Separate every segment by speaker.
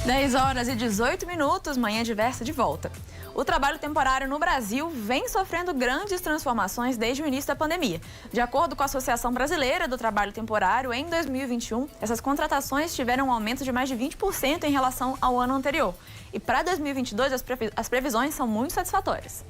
Speaker 1: 10h18, Manhã Diversa de volta. O trabalho temporário no Brasil vem sofrendo grandes transformações desde o início da pandemia. De acordo com a Associação Brasileira do Trabalho Temporário, em 2021, essas contratações tiveram um aumento de mais de 20% em relação ao ano anterior. E para 2022, as previsões são muito satisfatórias.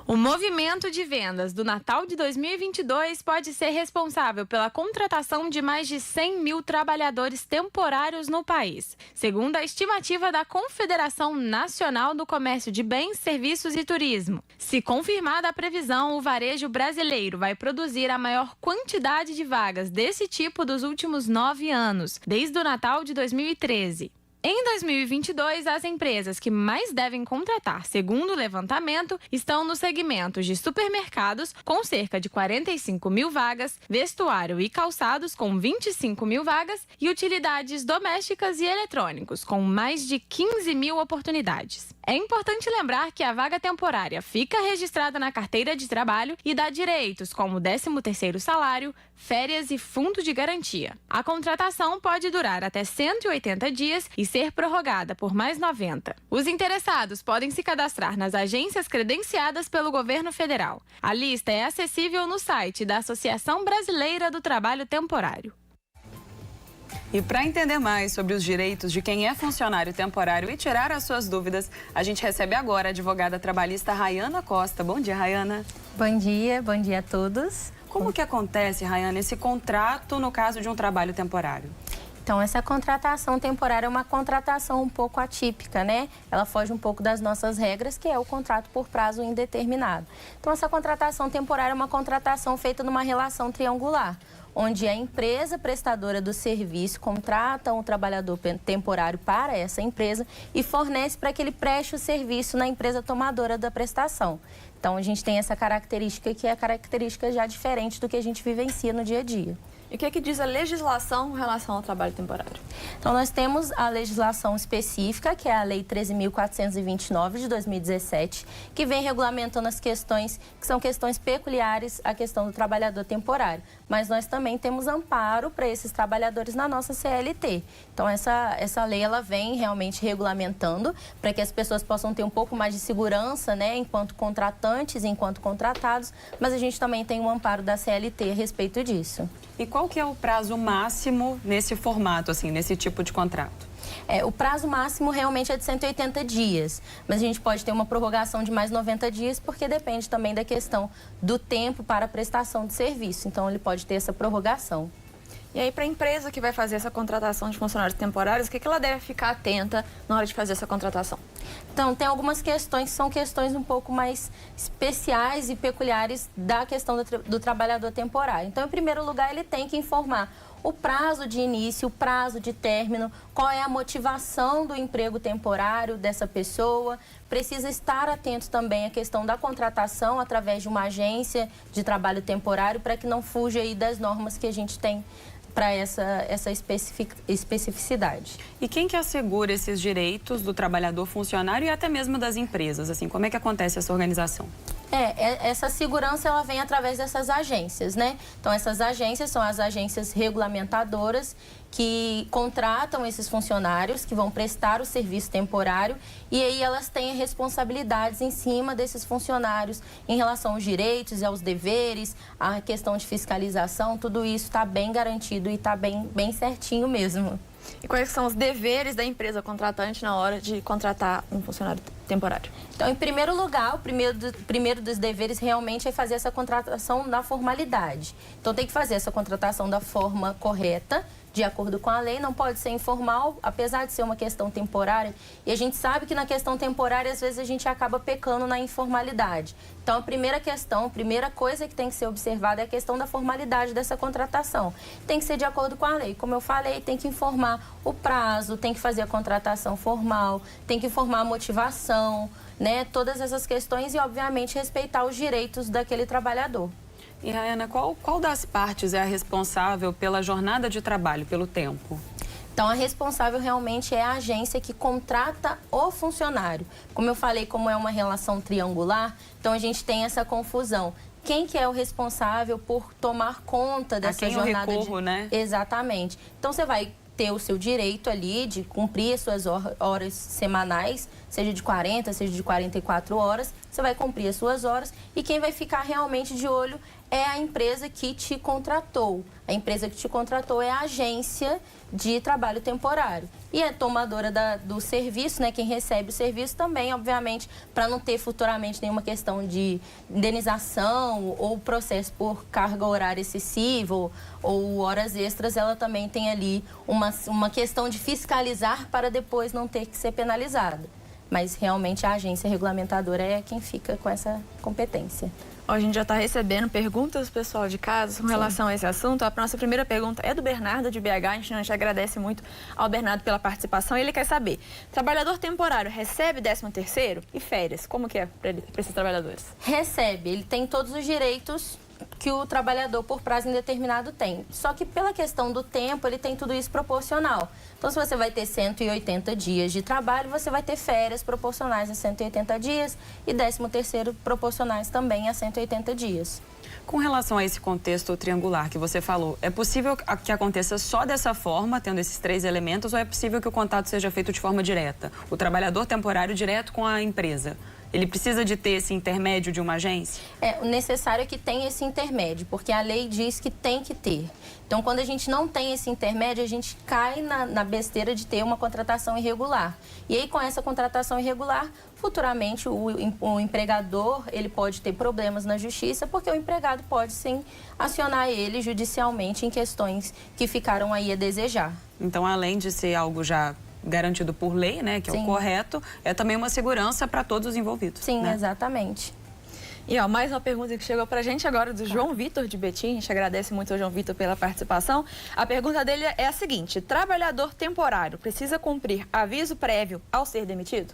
Speaker 2: O movimento de vendas do Natal de 2022 pode ser responsável pela contratação de mais de 100 mil trabalhadores temporários no país, segundo a estimativa da Confederação Nacional do Comércio de Bens, Serviços e Turismo. Se confirmada a previsão, o varejo brasileiro vai produzir a maior quantidade de vagas desse tipo dos últimos 9 anos, desde o Natal de 2013. Em 2022, as empresas que mais devem contratar, segundo o levantamento, estão nos segmentos de supermercados, com cerca de 45 mil vagas, vestuário e calçados, com 25 mil vagas, e utilidades domésticas e eletrônicos, com mais de 15 mil oportunidades. É importante lembrar que a vaga temporária fica registrada na carteira de trabalho e dá direitos como 13º salário, férias e fundo de garantia. A contratação pode durar até 180 dias e ser prorrogada por mais 90. Os interessados podem se cadastrar nas agências credenciadas pelo governo federal. A lista é acessível no site da Associação Brasileira do Trabalho Temporário.
Speaker 3: E para entender mais sobre os direitos de quem é funcionário temporário e tirar as suas dúvidas, a gente recebe agora a advogada trabalhista Rayana Costa. Bom dia, Rayana.
Speaker 4: Bom dia a todos.
Speaker 3: Como que acontece, Rayana, esse contrato no caso de um trabalho temporário?
Speaker 4: Então, essa contratação temporária é uma contratação um pouco atípica, né? Ela foge um pouco das nossas regras, que é o contrato por prazo indeterminado. Então, essa contratação temporária é uma contratação feita numa relação triangular, onde a empresa prestadora do serviço contrata um trabalhador temporário para essa empresa e fornece para que ele preste o serviço na empresa tomadora da prestação. Então, a gente tem essa característica que é a característica já diferente do que a gente vivencia no dia a dia.
Speaker 1: E o que é que diz a legislação em relação ao trabalho temporário?
Speaker 4: Então, nós temos a legislação específica, que é a Lei 13.429 de 2017, que vem regulamentando as questões que são questões peculiares à questão do trabalhador temporário. Mas nós também temos amparo para esses trabalhadores na nossa CLT. Então, essa lei ela vem realmente regulamentando para que as pessoas possam ter um pouco mais de segurança, né, enquanto contratantes, enquanto contratados, mas a gente também tem um amparo da CLT a respeito disso.
Speaker 3: E qual que é o prazo máximo nesse formato, assim, nesse tipo de contrato?
Speaker 4: O prazo máximo realmente é de 180 dias, mas a gente pode ter uma prorrogação de mais 90 dias, porque depende também da questão do tempo para a prestação de serviço. Então, ele pode ter essa prorrogação.
Speaker 1: E aí, para a empresa que vai fazer essa contratação de funcionários temporários, o que ela deve ficar atenta na hora de fazer essa contratação?
Speaker 4: Então, tem algumas questões que são questões um pouco mais especiais e peculiares da questão do trabalhador temporário. Então, em primeiro lugar, ele tem que informar o prazo de início, o prazo de término, qual é a motivação do emprego temporário dessa pessoa. Precisa estar atento também à questão da contratação através de uma agência de trabalho temporário para que não fuja aí das normas que a gente tem para essa especificidade.
Speaker 3: E quem que assegura esses direitos do trabalhador funcionário e até mesmo das empresas? Assim, como é que acontece essa organização?
Speaker 4: Essa segurança ela vem através dessas agências, né? Então, essas agências são as agências regulamentadoras que contratam esses funcionários que vão prestar o serviço temporário e aí elas têm responsabilidades em cima desses funcionários em relação aos direitos e aos deveres, a questão de fiscalização, tudo isso está bem garantido e está bem certinho mesmo.
Speaker 1: E quais são os deveres da empresa contratante na hora de contratar um funcionário temporário?
Speaker 4: Então, em primeiro lugar, o primeiro dos deveres realmente é fazer essa contratação na formalidade. Então, tem que fazer essa contratação da forma correta, de acordo com a lei, não pode ser informal, apesar de ser uma questão temporária. E a gente sabe que na questão temporária, às vezes, a gente acaba pecando na informalidade. Então, a primeira coisa que tem que ser observada é a questão da formalidade dessa contratação. Tem que ser de acordo com a lei. Como eu falei, tem que informar o prazo, tem que fazer a contratação formal, tem que informar a motivação, né? Todas essas questões e, obviamente, respeitar os direitos daquele trabalhador.
Speaker 3: E, Rayana, qual das partes é a responsável pela jornada de trabalho, pelo tempo?
Speaker 4: Então, a responsável realmente é a agência que contrata o funcionário. Como eu falei, como é uma relação triangular, então a gente tem essa confusão. Quem que é o responsável por tomar conta dessa jornada?
Speaker 3: A quem eu recorro, né?
Speaker 4: Exatamente. Então, você vai ter o seu direito ali de cumprir as suas horas semanais, seja de 40, seja de 44 horas, você vai cumprir as suas horas e quem vai ficar realmente de olho é a empresa que te contratou. A empresa que te contratou é a agência de trabalho temporário. E a tomadora do serviço, né, quem recebe o serviço também, obviamente, para não ter futuramente nenhuma questão de indenização ou processo por carga horária excessiva ou horas extras, ela também tem ali uma questão de fiscalizar para depois não ter que ser penalizada. Mas realmente a agência regulamentadora é quem fica com essa competência.
Speaker 1: A gente já está recebendo perguntas do pessoal de casa com relação a esse assunto. A nossa primeira pergunta é do Bernardo, de BH. A gente agradece muito ao Bernardo pela participação. Ele quer saber, trabalhador temporário recebe 13º e férias? Como que é para esses trabalhadores?
Speaker 4: Recebe. Ele tem todos os direitos que o trabalhador por prazo indeterminado tem. Só que pela questão do tempo, ele tem tudo isso proporcional. Então, se você vai ter 180 dias de trabalho, você vai ter férias proporcionais a 180 dias e 13º proporcionais também a 180 dias.
Speaker 3: Com relação a esse contexto triangular que você falou, é possível que aconteça só dessa forma, tendo esses 3 elementos, ou é possível que o contato seja feito de forma direta? O trabalhador temporário direto com a empresa? Ele precisa de ter esse intermédio de uma agência?
Speaker 4: O necessário é que tenha esse intermédio, porque a lei diz que tem que ter. Então, quando a gente não tem esse intermédio, a gente cai na besteira de ter uma contratação irregular. E aí, com essa contratação irregular, futuramente o empregador ele pode ter problemas na justiça, porque o empregado pode, sim, acionar ele judicialmente em questões que ficaram aí a desejar.
Speaker 3: Então, além de ser algo já garantido por lei, né, que é o correto, é também uma segurança para todos os envolvidos.
Speaker 4: Sim,
Speaker 3: né?
Speaker 4: Exatamente.
Speaker 1: E mais uma pergunta que chegou pra gente agora do João Vitor de Betim. A gente agradece muito ao João Vitor pela participação. A pergunta dele é a seguinte: trabalhador temporário precisa cumprir aviso prévio ao ser demitido?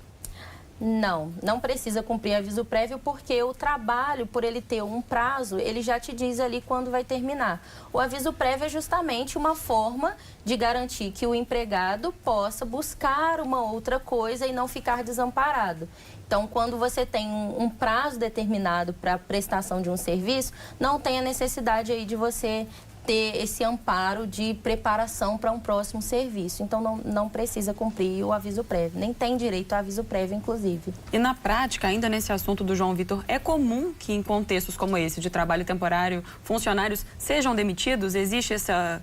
Speaker 4: Não precisa cumprir aviso prévio porque o trabalho, por ele ter um prazo, ele já te diz ali quando vai terminar. O aviso prévio é justamente uma forma de garantir que o empregado possa buscar uma outra coisa e não ficar desamparado. Então, quando você tem um prazo determinado para a prestação de um serviço, não tem a necessidade aí de você ter esse amparo de preparação para um próximo serviço. Então, não precisa cumprir o aviso prévio. Nem tem direito a aviso prévio, inclusive.
Speaker 3: E na prática, ainda nesse assunto do João Vitor, é comum que em contextos como esse, de trabalho temporário, funcionários sejam demitidos? Existe essa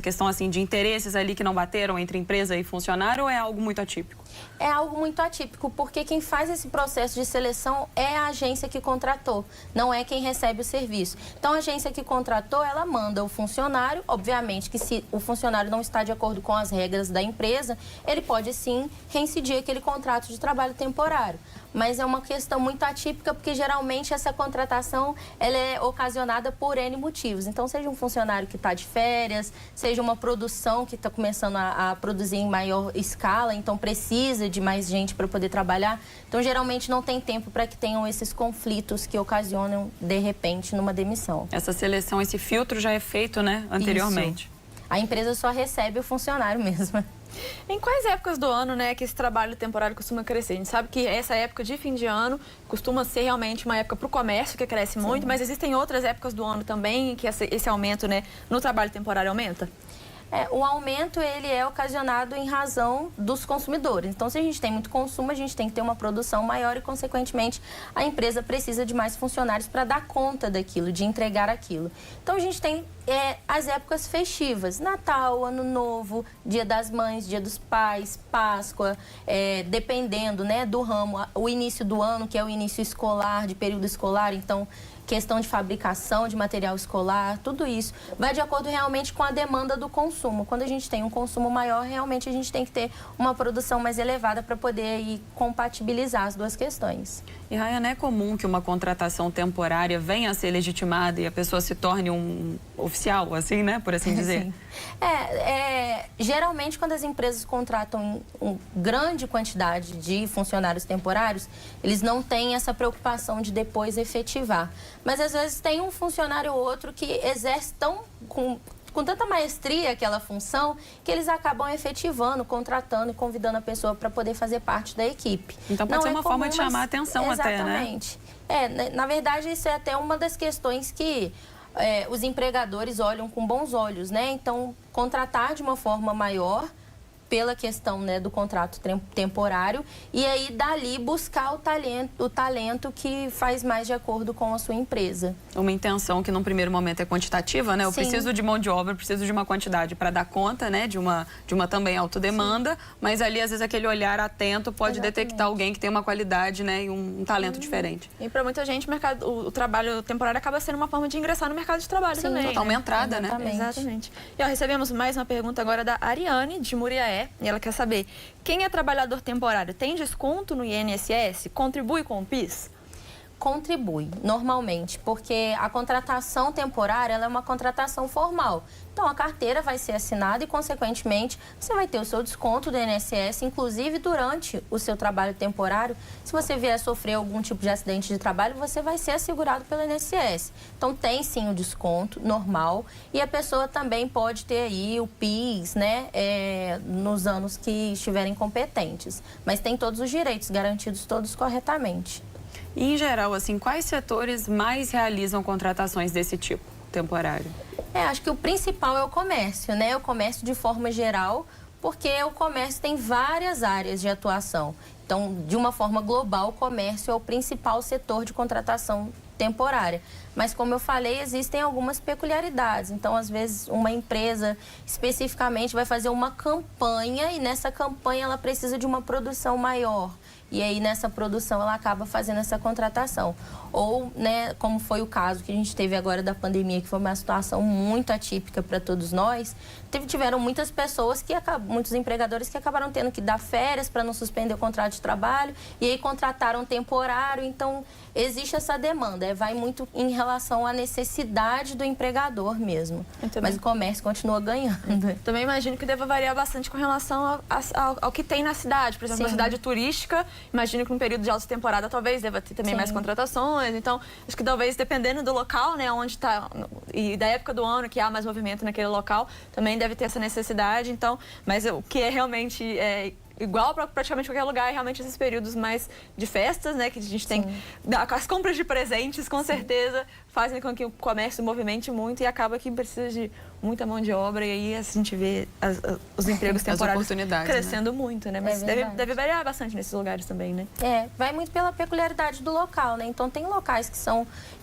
Speaker 3: questão assim de interesses ali que não bateram entre empresa e funcionário, ou é algo muito atípico?
Speaker 4: É algo muito atípico, porque quem faz esse processo de seleção é a agência que contratou, não é quem recebe o serviço. Então, a agência que contratou, ela manda o funcionário, obviamente que se o funcionário não está de acordo com as regras da empresa, ele pode sim reincidir aquele contrato de trabalho temporário. Mas é uma questão muito atípica, porque geralmente essa contratação ela é ocasionada por N motivos. Então, seja um funcionário que está de férias, seja uma produção que está começando a produzir em maior escala, então precisa de mais gente para poder trabalhar. Então, geralmente não tem tempo para que tenham esses conflitos que ocasionam, de repente, numa demissão.
Speaker 3: Essa seleção, esse filtro já é feito, né, anteriormente?
Speaker 4: Isso. A empresa só recebe o funcionário mesmo.
Speaker 1: Em quais épocas do ano, né, que esse trabalho temporário costuma crescer? A gente sabe que essa época de fim de ano costuma ser realmente uma época para o comércio, que cresce muito, mas existem outras épocas do ano também que esse aumento, né, no trabalho temporário aumenta?
Speaker 4: O aumento ele é ocasionado em razão dos consumidores. Então, se a gente tem muito consumo, a gente tem que ter uma produção maior e, consequentemente, a empresa precisa de mais funcionários para dar conta daquilo, de entregar aquilo. Então, a gente tem as épocas festivas, Natal, Ano Novo, Dia das Mães, Dia dos Pais, Páscoa, dependendo, né, do ramo, o início do ano, que é o início escolar, de período escolar, então questão de fabricação de material escolar, tudo isso vai de acordo realmente com a demanda do consumo. Quando a gente tem um consumo maior, realmente a gente tem que ter uma produção mais elevada para poder aí compatibilizar as duas questões.
Speaker 3: E, Rayana, é comum que uma contratação temporária venha a ser legitimada e a pessoa se torne um oficial, assim, né, por assim dizer?
Speaker 4: Sim. Geralmente, quando as empresas contratam uma grande quantidade de funcionários temporários, eles não têm essa preocupação de depois efetivar. Mas, às vezes, tem um funcionário ou outro que exerce com tanta maestria aquela função que eles acabam efetivando, contratando e convidando a pessoa para poder fazer parte da equipe.
Speaker 3: Então pode ser uma forma de chamar a atenção até, né?
Speaker 4: Exatamente. Na verdade, isso é até uma das questões que os empregadores olham com bons olhos, né? Então, contratar de uma forma maior pela questão, né, do contrato temporário e aí dali buscar o talento que faz mais de acordo com a sua empresa.
Speaker 3: Uma intenção que num primeiro momento é quantitativa, né? Eu preciso de mão de obra, preciso de uma quantidade para dar conta, né, de uma também autodemanda, mas ali às vezes aquele olhar atento pode detectar alguém que tem uma qualidade, né, e um talento diferente.
Speaker 1: E para muita gente o trabalho temporário acaba sendo uma forma de ingressar no mercado de trabalho também.
Speaker 3: Total, uma entrada, né?
Speaker 1: Exatamente. E recebemos mais uma pergunta agora da Ariane, de Muriaé, e ela quer saber, quem é trabalhador temporário tem desconto no INSS? Contribui com o PIS?
Speaker 4: Contribui, normalmente, porque a contratação temporária ela é uma contratação formal. Então, a carteira vai ser assinada e, consequentemente, você vai ter o seu desconto do INSS, inclusive durante o seu trabalho temporário. Se você vier a sofrer algum tipo de acidente de trabalho, você vai ser assegurado pelo INSS. Então, tem sim o desconto normal e a pessoa também pode ter aí o PIS, né, nos anos que estiverem competentes. Mas tem todos os direitos garantidos, todos corretamente.
Speaker 3: E, em geral, assim, quais setores mais realizam contratações desse tipo, temporário?
Speaker 4: Acho que o principal é o comércio, né? O comércio de forma geral, porque o comércio tem várias áreas de atuação. Então, de uma forma global, o comércio é o principal setor de contratação temporária. Mas, como eu falei, existem algumas peculiaridades. Então, às vezes, uma empresa especificamente vai fazer uma campanha e nessa campanha ela precisa de uma produção maior. E aí, nessa produção, ela acaba fazendo essa contratação. Ou, né, como foi o caso que a gente teve agora da pandemia, que foi uma situação muito atípica para todos nós, tiveram muitas pessoas, muitos empregadores que acabaram tendo que dar férias para não suspender o contrato de trabalho, e aí contrataram temporário. Então, existe essa demanda. Vai muito em relação à necessidade do empregador mesmo. Mas o comércio continua ganhando.
Speaker 1: Também imagino que deva variar bastante com relação ao que tem na cidade. Por exemplo, na cidade turística, imagino que num período de alta temporada talvez deva ter também mais contratações. Então, acho que talvez dependendo do local, né, onde está e da época do ano que há mais movimento naquele local, também deve ter essa necessidade. Então, mas o que é realmente igual para praticamente qualquer lugar, realmente esses períodos mais de festas, né, que a gente tem as compras de presentes, com certeza fazem com que o comércio movimente muito e acaba que precisa de muita mão de obra e aí a gente vê os empregos temporários crescendo muito, né? Mas deve variar bastante nesses lugares também, né?
Speaker 4: Vai muito pela peculiaridade do local, né? Então tem locais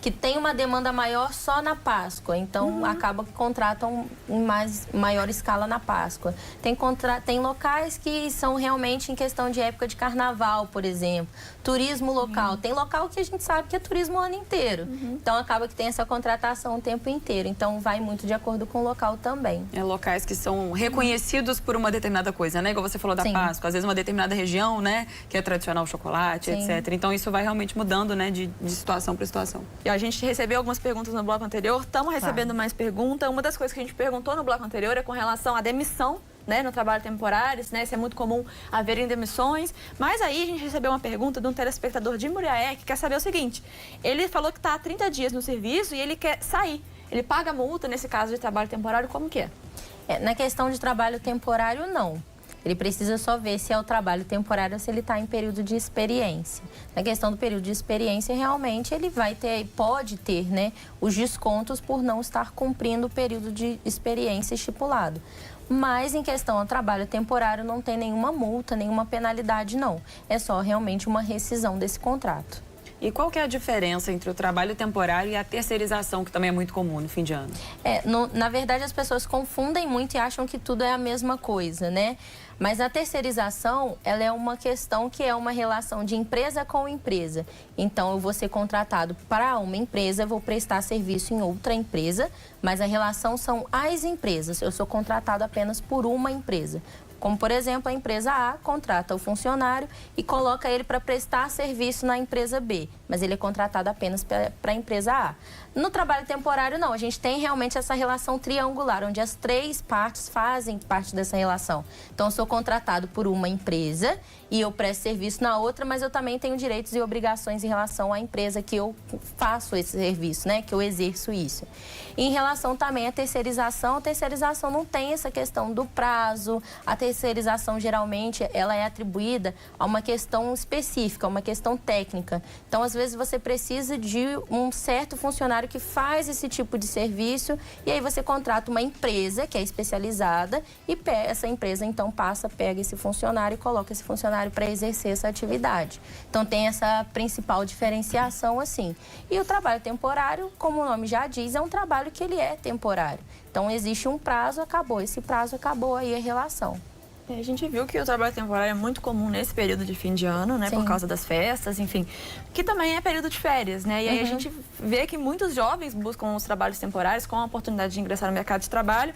Speaker 4: que tem uma demanda maior só na Páscoa, então acaba que contratam em maior escala na Páscoa. Tem locais que são realmente em questão de época de carnaval, por exemplo. Turismo local. Tem local que a gente sabe que é turismo o ano inteiro. Então acaba que tem essa contratação o tempo inteiro. Então vai muito de acordo com o local também.
Speaker 3: Locais que são reconhecidos por uma determinada coisa, né? Igual você falou da Páscoa, às vezes uma determinada região, né? Que é tradicional chocolate, etc. Então isso vai realmente mudando, né? De situação para situação.
Speaker 1: E a gente recebeu algumas perguntas no bloco anterior, estamos recebendo mais perguntas. Uma das coisas que a gente perguntou no bloco anterior é com relação à demissão, né, no trabalho temporário, né, se é muito comum haverem demissões. Mas aí a gente recebeu uma pergunta de um telespectador de Muriaé que quer saber o seguinte: ele falou que está há 30 dias no serviço e ele quer sair. Ele paga multa nesse caso de trabalho temporário, como que é?
Speaker 4: Na questão de trabalho temporário, não. Ele precisa só ver se é o trabalho temporário ou se ele está em período de experiência. Na questão do período de experiência, realmente ele pode ter, né, os descontos por não estar cumprindo o período de experiência estipulado. Mas em questão ao trabalho temporário não tem nenhuma multa, nenhuma penalidade, não. É só realmente uma rescisão desse contrato.
Speaker 3: E qual que é a diferença entre o trabalho temporário e a terceirização, que também é muito comum no fim de ano?
Speaker 4: Na verdade, as pessoas confundem muito e acham que tudo é a mesma coisa, né? Mas a terceirização, ela é uma questão que é uma relação de empresa com empresa. Então, eu vou ser contratado para uma empresa, vou prestar serviço em outra empresa, mas a relação são as empresas. Eu sou contratado apenas por uma empresa. Como, por exemplo, a empresa A contrata o funcionário e coloca ele para prestar serviço na empresa B, mas ele é contratado apenas para a empresa A. No trabalho temporário, não. A gente tem realmente essa relação triangular, onde as três partes fazem parte dessa relação. Então, eu sou contratado por uma empresa e eu presto serviço na outra, mas eu também tenho direitos e obrigações em relação à empresa que eu faço esse serviço, né? Que eu exerço isso. E em relação também à terceirização, a terceirização não tem essa questão do prazo, a terceirização terceirização, geralmente, ela é atribuída a uma questão específica, uma questão técnica. Então, às vezes, você precisa de um certo funcionário que faz esse tipo de serviço e aí você contrata uma empresa que é especializada e essa empresa, então, pega esse funcionário e coloca esse funcionário para exercer essa atividade. Então, tem essa principal diferenciação, assim. E o trabalho temporário, como o nome já diz, é um trabalho que ele é temporário. Então, existe um prazo, acabou. Esse prazo acabou aí a relação.
Speaker 1: A gente viu que o trabalho temporário é muito comum nesse período de fim de ano, né? Sim. Por causa das festas, enfim. Que também é período de férias, né? E aí a gente vê que muitos jovens buscam os trabalhos temporários com a oportunidade de ingressar no mercado de trabalho.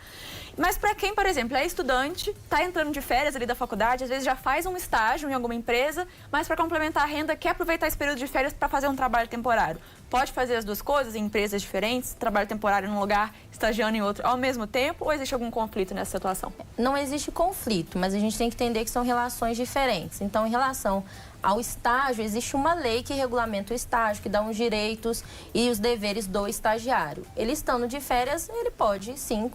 Speaker 1: Mas para quem, por exemplo, é estudante, está entrando de férias ali da faculdade, às vezes já faz um estágio em alguma empresa, mas para complementar a renda quer aproveitar esse período de férias para fazer um trabalho temporário. Pode fazer as duas coisas em empresas diferentes, trabalho temporário num lugar, estagiando em outro, ao mesmo tempo, ou existe algum conflito nessa situação?
Speaker 4: Não existe conflito, mas a gente tem que entender que são relações diferentes. Então, em relação ao estágio, existe uma lei que regulamenta o estágio, que dá os direitos e os deveres do estagiário. Ele estando de férias, ele pode sim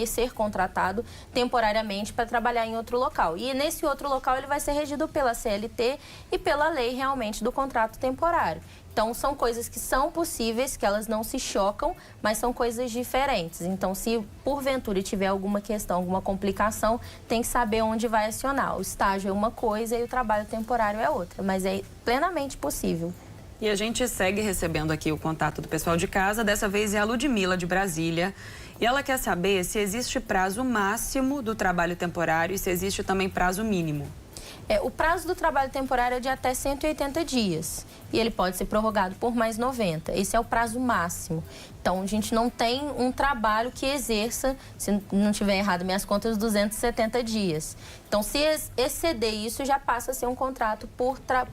Speaker 4: ser contratado temporariamente para trabalhar em outro local. E nesse outro local ele vai ser regido pela CLT e pela lei realmente do contrato temporário. Então, são coisas que são possíveis, que elas não se chocam, mas são coisas diferentes. Então, se porventura tiver alguma questão, alguma complicação, tem que saber onde vai acionar. O estágio é uma coisa e o trabalho temporário é outra, mas é plenamente possível.
Speaker 3: E a gente segue recebendo aqui o contato do pessoal de casa, dessa vez é a Ludmila, de Brasília. E ela quer saber se existe prazo máximo do trabalho temporário e se existe também prazo mínimo.
Speaker 4: O prazo do trabalho temporário é de até 180 dias e ele pode ser prorrogado por mais 90. Esse é o prazo máximo. Então, a gente não tem um trabalho que exerça, se não tiver errado minhas contas, 270 dias. Então, se exceder isso, já passa a ser um contrato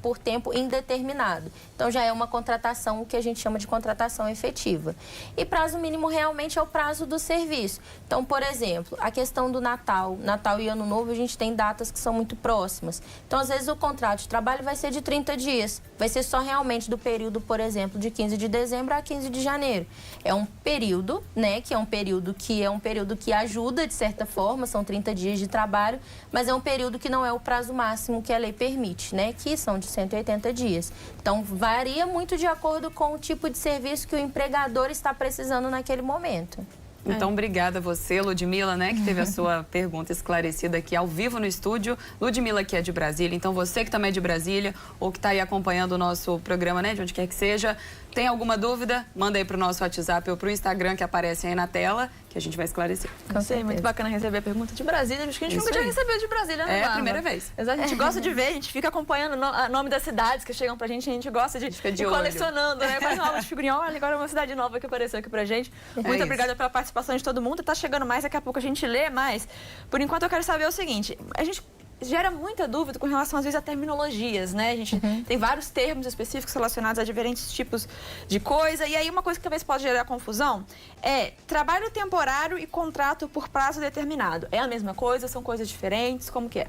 Speaker 4: por tempo indeterminado. Então, já é uma contratação que a gente chama de contratação efetiva. E prazo mínimo realmente é o prazo do serviço. Então, por exemplo, a questão do Natal e Ano Novo, a gente tem datas que são muito próximas. Então, às vezes, o contrato de trabalho vai ser de 30 dias. Vai ser só realmente do período, por exemplo, de 15 de dezembro a 15 de janeiro. É um período, né, que é um período que ajuda, de certa forma, são 30 dias de trabalho, mas é um período que não é o prazo máximo que a lei permite, né, que são de 180 dias. Então, varia muito de acordo com o tipo de serviço que o empregador está precisando naquele momento.
Speaker 3: Então, obrigada a você, Ludmila, né, que teve a sua pergunta esclarecida aqui ao vivo no estúdio. Ludmila, que é de Brasília, então você que também é de Brasília ou que está aí acompanhando o nosso programa, né, de onde quer que seja, tem alguma dúvida? Manda aí para o nosso WhatsApp ou para o Instagram que aparece aí na tela, que a gente vai esclarecer.
Speaker 1: É muito bacana receber a pergunta de Brasília, acho que a gente nunca tinha recebido de Brasília, né,
Speaker 3: É a primeira vez.
Speaker 1: Exato, a gente gosta de ver, a gente fica acompanhando o nome das cidades que chegam pra gente, a gente gosta de ir colecionando, né? Faz uma aula de figurinha, olha, agora é uma cidade nova que apareceu aqui pra gente. Muito obrigada pela participação de todo mundo, tá chegando mais, daqui a pouco a gente lê mais. Por enquanto eu quero saber o seguinte, a gente gera muita dúvida com relação, às vezes, a terminologias, né? A gente tem vários termos específicos relacionados a diferentes tipos de coisa. E aí, uma coisa que talvez pode gerar confusão é trabalho temporário e contrato por prazo determinado. É a mesma coisa? São coisas diferentes? Como que é?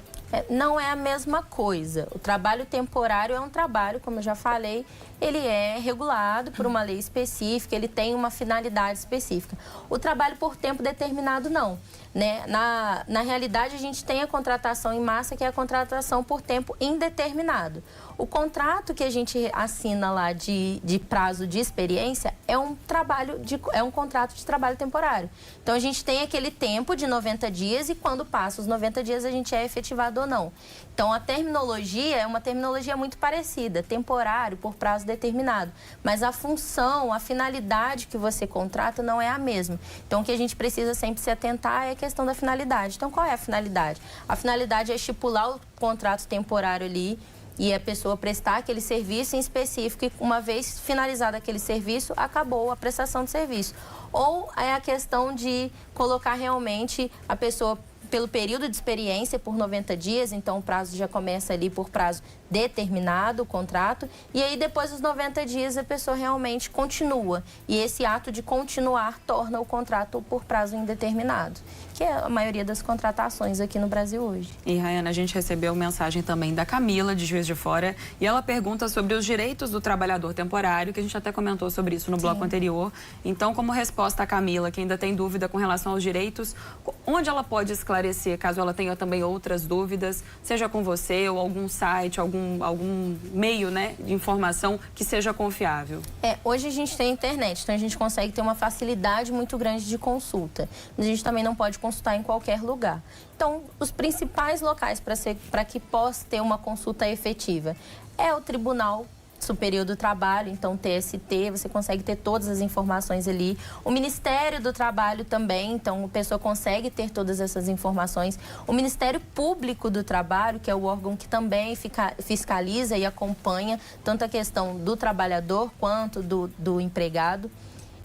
Speaker 4: Não é a mesma coisa. O trabalho temporário é um trabalho, como eu já falei, ele é regulado por uma lei específica, ele tem uma finalidade específica. O trabalho por tempo determinado, não. Né? Na realidade, a gente tem a contratação em massa, que é a contratação por tempo indeterminado. O contrato que a gente assina lá de prazo de experiência é um contrato de trabalho temporário. Então, a gente tem aquele tempo de 90 dias e quando passa os 90 dias, a gente é efetivado ou não. Então, a terminologia é uma terminologia muito parecida, temporário por prazo determinado. Mas a função, a finalidade que você contrata não é a mesma. Então, o que a gente precisa sempre se atentar é a questão da finalidade. Então, qual é a finalidade? A finalidade é estipular o contrato temporário ali e a pessoa prestar aquele serviço em específico e uma vez finalizado aquele serviço, acabou a prestação de serviço. Ou é a questão de colocar realmente a pessoa pelo período de experiência por 90 dias, então o prazo já começa ali por prazo determinado, o contrato, e aí depois dos 90 dias a pessoa realmente continua. E esse ato de continuar torna o contrato por prazo indeterminado, que é a maioria das contratações aqui no Brasil hoje.
Speaker 3: E, Rayana, a gente recebeu mensagem também da Camila, de Juiz de Fora, e ela pergunta sobre os direitos do trabalhador temporário, que a gente até comentou sobre isso no bloco anterior. Então, como resposta à Camila, que ainda tem dúvida com relação aos direitos, onde ela pode esclarecer, caso ela tenha também outras dúvidas, seja com você ou algum site, algum meio, né, de informação que seja confiável?
Speaker 4: Hoje a gente tem internet, então a gente consegue ter uma facilidade muito grande de consulta. A gente também não pode consultar em qualquer lugar. Então, os principais locais para que possa ter uma consulta efetiva é o Tribunal Superior do Trabalho, então TST, você consegue ter todas as informações ali. O Ministério do Trabalho também, então a pessoa consegue ter todas essas informações. O Ministério Público do Trabalho, que é o órgão que também fiscaliza e acompanha tanto a questão do trabalhador quanto do empregado.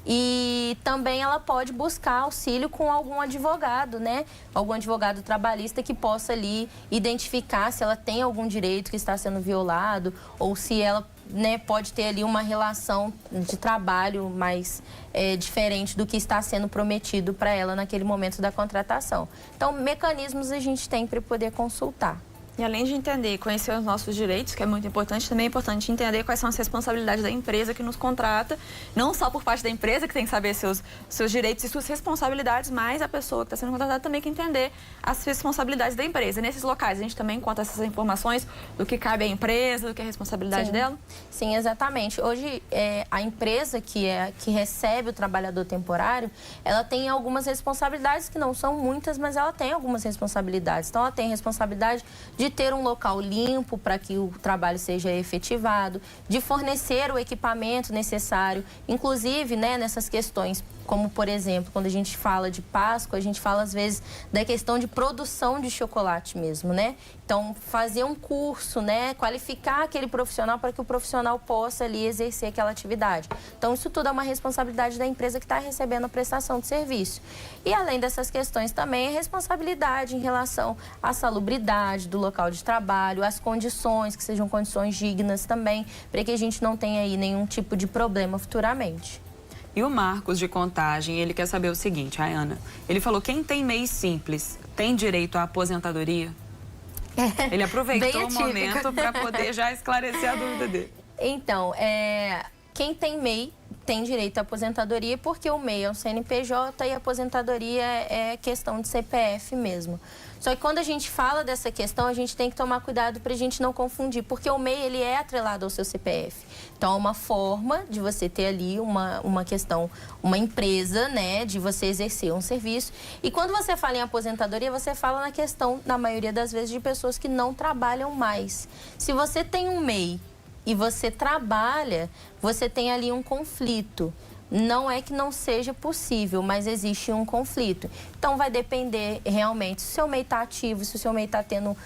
Speaker 4: E também ela pode buscar auxílio com algum advogado, né? Algum advogado trabalhista que possa ali identificar se ela tem algum direito que está sendo violado ou se ela, né, pode ter ali uma relação de trabalho mais diferente do que está sendo prometido para ela naquele momento da contratação. Então, mecanismos a gente tem para poder consultar.
Speaker 1: E além de entender e conhecer os nossos direitos, que é muito importante, também é importante entender quais são as responsabilidades da empresa que nos contrata, não só por parte da empresa, que tem que saber seus direitos e suas responsabilidades, mas a pessoa que está sendo contratada também tem que entender as responsabilidades da empresa. Nesses locais, a gente também conta essas informações do que cabe à empresa, do que é a responsabilidade dela?
Speaker 4: Sim, exatamente. Hoje, a empresa que recebe o trabalhador temporário, ela tem algumas responsabilidades, que não são muitas, mas ela tem algumas responsabilidades. Então, ela tem responsabilidade de ter um local limpo para que o trabalho seja efetivado, de fornecer o equipamento necessário, inclusive, né, nessas questões, como, por exemplo, quando a gente fala de Páscoa, a gente fala, às vezes, da questão de produção de chocolate mesmo, né? Então, fazer um curso, né, qualificar aquele profissional para que o profissional possa ali exercer aquela atividade. Então, isso tudo é uma responsabilidade da empresa que está recebendo a prestação de serviço. E, além dessas questões, também a responsabilidade em relação à salubridade do local de trabalho, as condições, que sejam condições dignas também, para que a gente não tenha aí nenhum tipo de problema futuramente.
Speaker 3: E o Marcos, de Contagem, ele quer saber o seguinte, Rayana. Ele falou, quem tem MEI simples tem direito à aposentadoria? Ele aproveitou o momento para poder já esclarecer a dúvida dele.
Speaker 4: Então, quem tem MEI tem direito à aposentadoria, porque o MEI é um CNPJ e a aposentadoria é questão de CPF mesmo. Só que quando a gente fala dessa questão, a gente tem que tomar cuidado para a gente não confundir, porque o MEI, ele é atrelado ao seu CPF. Então, é uma forma de você ter ali uma questão, uma empresa, né, de você exercer um serviço. E quando você fala em aposentadoria, você fala na questão, na maioria das vezes, de pessoas que não trabalham mais. Se você tem um MEI e você trabalha, você tem ali um conflito. Não é que não seja possível, mas existe um conflito. Então, vai depender realmente se o seu MEI está ativo, se o seu MEI está tendo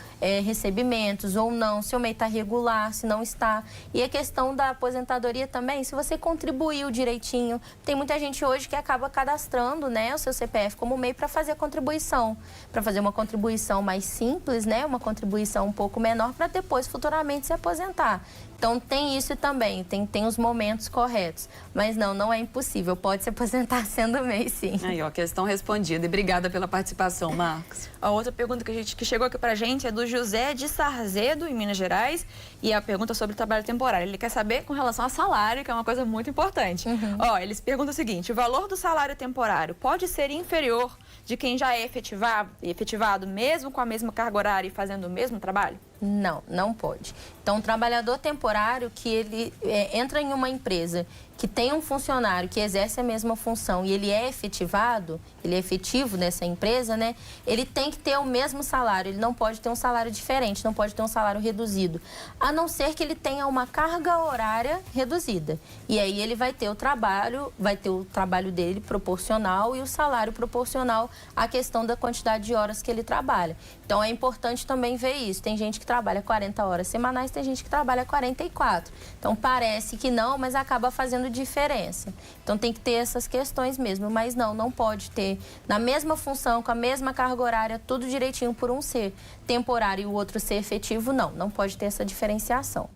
Speaker 4: recebimentos ou não, se o MEI está regular, se não está. E a questão da aposentadoria também, se você contribuiu direitinho. Tem muita gente hoje que acaba cadastrando, né, o seu CPF como MEI para fazer a contribuição. Para fazer uma contribuição mais simples, né, uma contribuição um pouco menor para depois, futuramente, se aposentar. Então, tem isso também, tem os momentos corretos. Mas não é impossível, pode se aposentar sendo MEI, sim.
Speaker 3: Aí, ó, questão respondida. E obrigada pela participação, Marcos.
Speaker 1: A outra pergunta que chegou aqui pra gente é do José de Sarzedo, em Minas Gerais, e a pergunta sobre o trabalho temporário. Ele quer saber com relação ao salário, que é uma coisa muito importante. Ó, eles perguntam o seguinte, o valor do salário temporário pode ser inferior de quem já é efetivado mesmo com a mesma carga horária e fazendo o mesmo trabalho?
Speaker 4: Não pode. Então, o trabalhador temporário que ele entra em uma empresa que tem um funcionário que exerce a mesma função e ele é efetivado, ele é efetivo nessa empresa, né? Ele tem que ter o mesmo salário, ele não pode ter um salário diferente, não pode ter um salário reduzido, a não ser que ele tenha uma carga horária reduzida. E aí ele vai ter o trabalho dele proporcional e o salário proporcional à questão da quantidade de horas que ele trabalha. Então, é importante também ver isso. Tem gente que trabalha 40 horas semanais, tem gente que trabalha 44. Então, parece que não, mas acaba fazendo diferença. Então, tem que ter essas questões mesmo, mas não pode ter na mesma função, com a mesma carga horária, tudo direitinho por um ser temporário e o outro ser efetivo, não pode ter essa diferenciação.